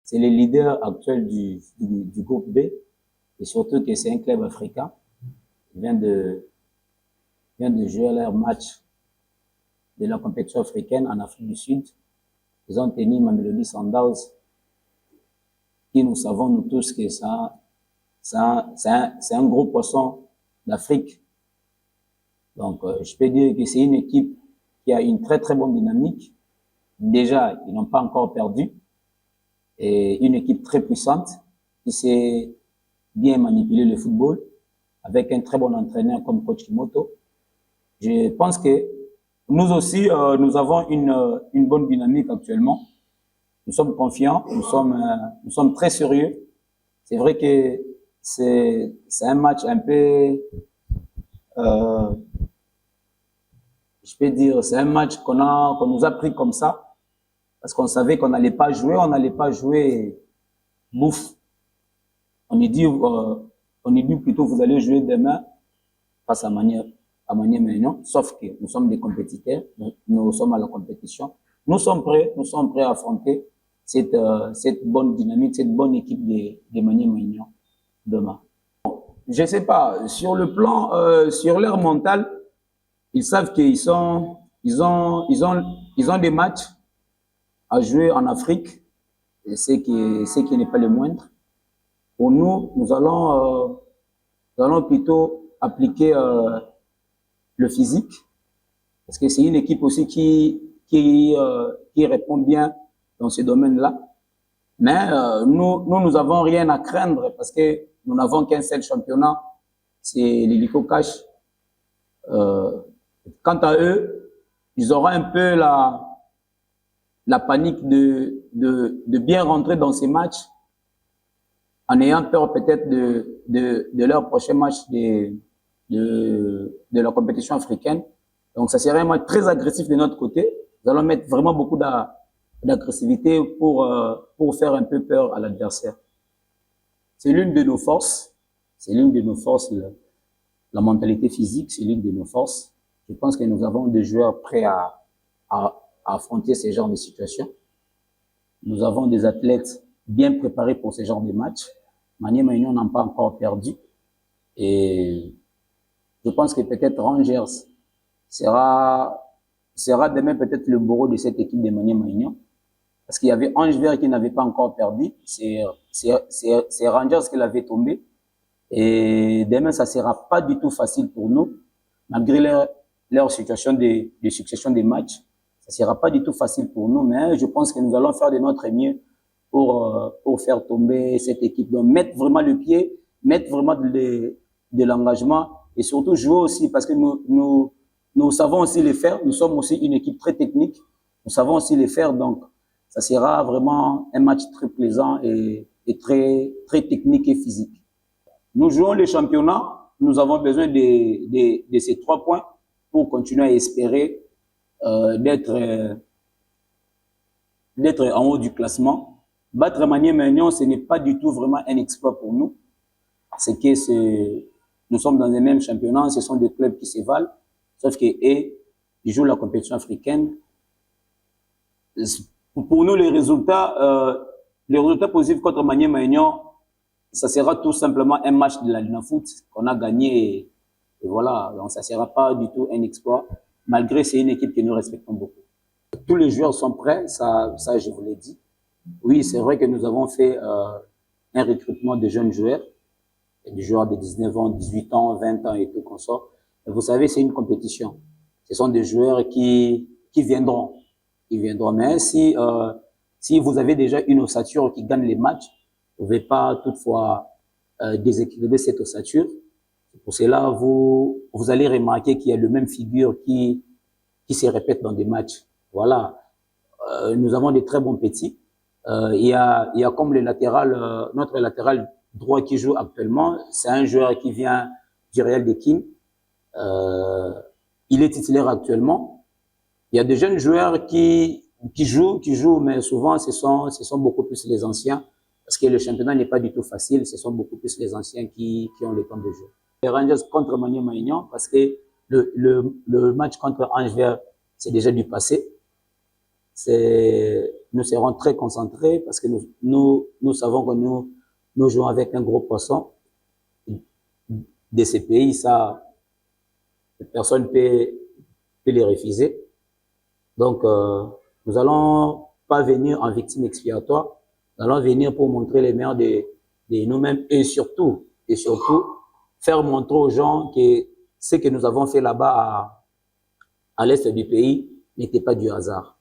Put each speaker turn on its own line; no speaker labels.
c'est le leader actuel du groupe B, et surtout que c'est un club africain. Il vient de jouer leur match de la compétition africaine en Afrique du Sud. Ils ont tenu Mamelodi Sundowns, qui nous savons nous tous que c'est un gros poisson d'Afrique. Donc, je peux dire que c'est une équipe qui a une très très bonne dynamique. Déjà, ils n'ont pas encore perdu. Et une équipe très puissante qui sait bien manipuler le football avec un très bon entraîneur comme coach Kimoto. Je pense que nous aussi, nous avons une bonne dynamique actuellement. Nous sommes confiants, nous sommes très sérieux. C'est vrai que c'est un match un peu, je peux dire, c'est un match qu'on nous a pris comme ça, parce qu'on savait qu'on n'allait pas jouer bouffe. On est dit plutôt, vous allez jouer demain face à Maniema-Union, sauf que nous sommes des compétiteurs, nous sommes à la compétition. Nous sommes prêts à affronter cette bonne dynamique, cette bonne équipe de Maniema-Union demain. Je sais pas, sur le plan, sur leur mental, ils savent qu'ils ont des matchs à jouer en Afrique, et c'est qui n'est pas le moindre. Pour nous, nous allons plutôt appliquer le physique, parce que c'est une équipe aussi qui répond bien dans ce domaine-là. Mais nous avons rien à craindre, parce que nous n'avons qu'un seul championnat, c'est l'Hélico Cash. Quant à eux, ils auront un peu la panique de bien rentrer dans ces matchs, en ayant peur peut-être de leur prochain match de la compétition africaine. Donc, ça serait un match très agressif de notre côté. Nous allons mettre vraiment beaucoup d'agressivité pour faire un peu peur à l'adversaire. C'est l'une de nos forces. C'est l'une de nos forces, la mentalité physique, c'est l'une de nos forces. Je pense que nous avons des joueurs prêts à affronter ce genre de situation. Nous avons des athlètes bien préparés pour ce genre de match. Maniema-Union n'a pas encore perdu. Et je pense que peut-être Rangers sera demain peut-être le bourreau de cette équipe de Maniema-Union. Parce qu'il y avait Ange Vert qui n'avait pas encore perdu. C'est Rangers qui l'avait tombé. Et demain, ça sera pas du tout facile pour nous. Malgré leur situation de succession des matchs, ça sera pas du tout facile pour nous. Mais je pense que nous allons faire de notre mieux pour faire tomber cette équipe. Donc, mettre vraiment le pied, mettre vraiment de l'engagement et surtout jouer aussi parce que nous savons aussi les faire. Nous sommes aussi une équipe très technique. Nous savons aussi les faire. Donc, ça sera vraiment un match très plaisant et très, très technique et physique. Nous jouons le championnat. Nous avons besoin de ces 3 points pour continuer à espérer d'être en haut du classement. Battre Maniema-Union, ce n'est pas du tout vraiment un exploit pour nous. C'est que nous sommes dans les mêmes championnats, ce sont des clubs qui se valent, sauf que ils jouent la compétition africaine. Pour nous, les résultats positifs contre Maniema-Union, ça sera tout simplement un match de la Lina Foot qu'on a gagné. Et voilà, donc ça sera pas du tout un exploit, malgré c'est une équipe que nous respectons beaucoup. Tous les joueurs sont prêts, ça je vous l'ai dit. Oui, c'est vrai que nous avons fait un recrutement de jeunes joueurs, des joueurs de 19 ans, 18 ans, 20 ans et tout comme ça. Et vous savez, c'est une compétition. Ce sont des joueurs qui viendront. Ils viendront. Mais si vous avez déjà une ossature qui gagne les matchs, vous ne pouvez pas toutefois déséquilibrer cette ossature. Pour cela, vous allez remarquer qu'il y a le même figure qui se répète dans des matchs. Voilà. Nous avons des très bons petits. Il y a comme le latéral, notre latéral droit qui joue actuellement, c'est un joueur qui vient du Real de Kin. Il est titulaire actuellement. Il y a des jeunes joueurs qui jouent, mais souvent ce sont beaucoup plus les anciens, parce que le championnat n'est pas du tout facile. Ce sont beaucoup plus les anciens qui ont le temps de jouer. Les Rangers contre Maniema-Union, parce que le match contre Ange Vert, c'est déjà du passé. nous serons très concentrés parce que nous savons que nous jouons avec un gros poisson de ces pays. Ça, personne ne peut les refuser. Donc, nous allons pas venir en victime expiatoire. Nous allons venir pour montrer les meilleurs de nous-mêmes et surtout, faire montrer aux gens que ce que nous avons fait là-bas à l'est du pays n'était pas du hasard.